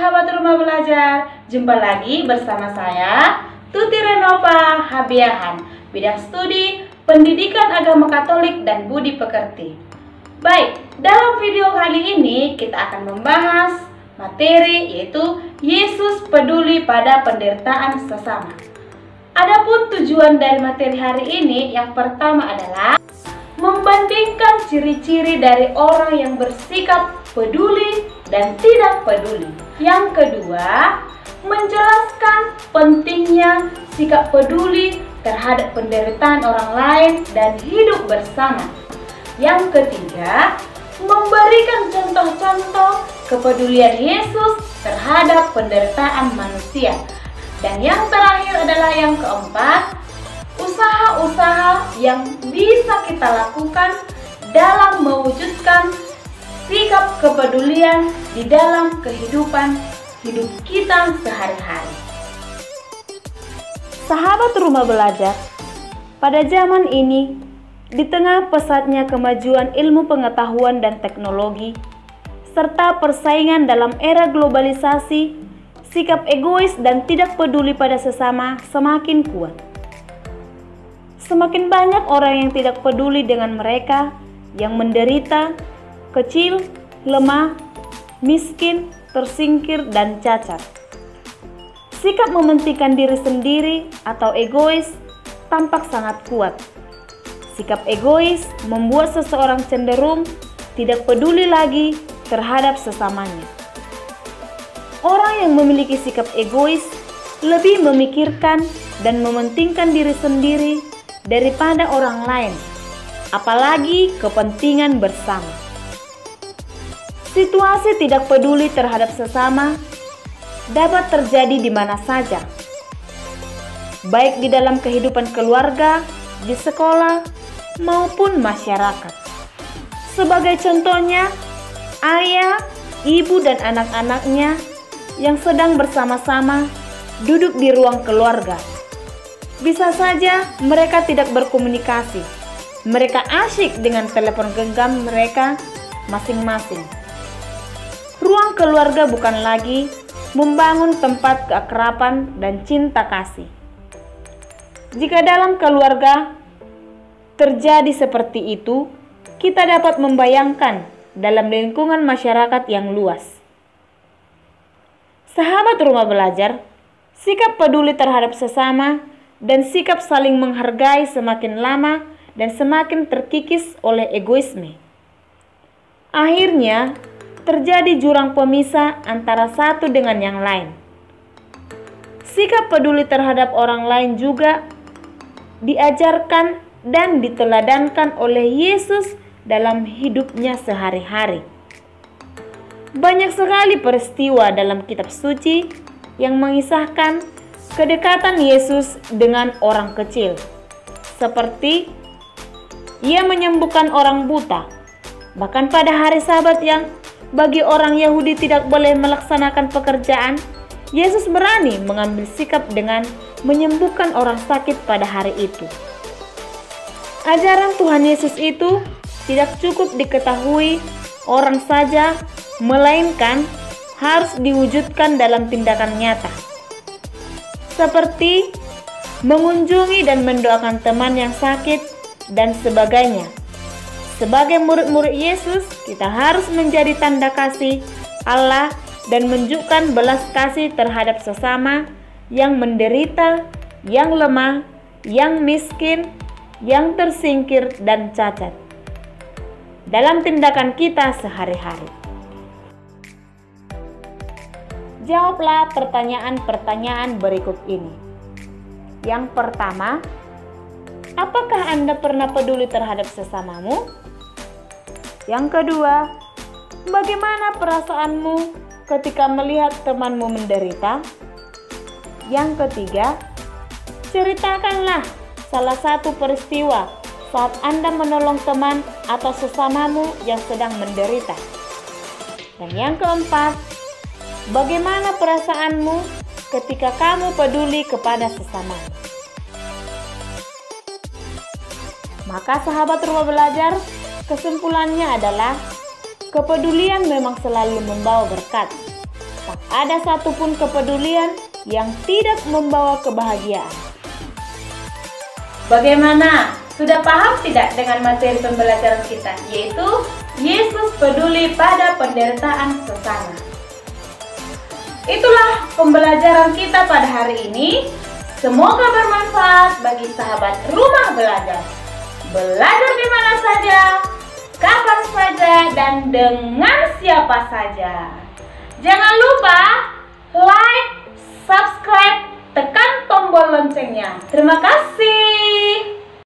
sahabat rumah belajar, jumpa lagi bersama saya Tuti Renova Habiahan, bidang studi Pendidikan Agama Katolik dan Budi Pekerti. Baik, dalam video kali ini kita akan membahas materi yaitu Yesus peduli pada penderitaan sesama. Adapun tujuan dari materi hari ini yang pertama adalah membandingkan ciri-ciri dari orang yang bersikap peduli dan tidak peduli. Yang kedua, menjelaskan pentingnya sikap peduli terhadap penderitaan orang lain dan hidup bersama. Yang ketiga, memberikan contoh-contoh kepedulian Yesus terhadap penderitaan manusia. Dan yang terakhir adalah yang keempat, usaha-usaha yang bisa kita lakukan dalam mewujudkan sikap kepedulian di dalam kehidupan hidup kita sehari-hari. Sahabat rumah belajar, pada zaman ini, di tengah pesatnya kemajuan ilmu pengetahuan dan teknologi, serta persaingan dalam era globalisasi, sikap egois dan tidak peduli pada sesama semakin kuat. Semakin banyak orang yang tidak peduli dengan mereka yang menderita, kecil, lemah, miskin, tersingkir, dan cacat. Sikap mementingkan diri sendiri atau egois tampak sangat kuat. Sikap egois membuat seseorang cenderung tidak peduli lagi terhadap sesamanya. Orang yang memiliki sikap egois lebih memikirkan dan mementingkan diri sendiri daripada orang lain, apalagi kepentingan bersama. Situasi tidak peduli terhadap sesama dapat terjadi di mana saja, baik di dalam kehidupan keluarga, di sekolah, maupun masyarakat. Sebagai contohnya, ayah, ibu, dan anak-anaknya yang sedang bersama-sama duduk di ruang keluarga. Bisa saja mereka tidak berkomunikasi. Mereka asyik dengan telepon genggam mereka masing-masing. Ruang keluarga bukan lagi membangun tempat keakraban dan cinta kasih. Jika dalam keluarga terjadi seperti itu, kita dapat membayangkan dalam lingkungan masyarakat yang luas. Sahabat rumah belajar, sikap peduli terhadap sesama dan sikap saling menghargai semakin lama dan semakin terkikis oleh egoisme. Akhirnya, terjadi jurang pemisah antara satu dengan yang lain. Sikap peduli terhadap orang lain juga diajarkan dan diteladankan oleh Yesus dalam hidupnya sehari-hari. Banyak sekali peristiwa dalam kitab suci yang mengisahkan kedekatan Yesus dengan orang kecil. Seperti Ia menyembuhkan orang buta. Bahkan pada hari Sabat yang bagi orang Yahudi tidak boleh melaksanakan pekerjaan, Yesus berani mengambil sikap dengan menyembuhkan orang sakit pada hari itu. Ajaran Tuhan Yesus itu tidak cukup diketahui orang saja, melainkan harus diwujudkan dalam tindakan nyata. Seperti mengunjungi dan mendoakan teman yang sakit dan sebagainya. Sebagai murid-murid Yesus, kita harus menjadi tanda kasih Allah dan menunjukkan belas kasih terhadap sesama yang menderita, yang lemah, yang miskin, yang tersingkir, dan cacat dalam tindakan kita sehari-hari. Jawablah pertanyaan-pertanyaan berikut ini. Yang pertama, apakah Anda pernah peduli terhadap sesamamu? Yang kedua, bagaimana perasaanmu ketika melihat temanmu menderita? Yang ketiga, ceritakanlah salah satu peristiwa saat Anda menolong teman atau sesamamu yang sedang menderita. Dan yang keempat, bagaimana perasaanmu ketika kamu peduli kepada sesamamu? Maka sahabat rumah belajar, kesimpulannya adalah kepedulian memang selalu membawa berkat. Tak ada satupun kepedulian yang tidak membawa kebahagiaan. Bagaimana? Sudah paham tidak dengan materi pembelajaran kita, yaitu Yesus peduli pada penderitaan sesama. Itulah pembelajaran kita pada hari ini. Semoga bermanfaat bagi sahabat rumah belajar. Belajar di mana saja, kapan saja, dan dengan siapa saja. Jangan lupa like, subscribe, tekan tombol loncengnya. Terima kasih.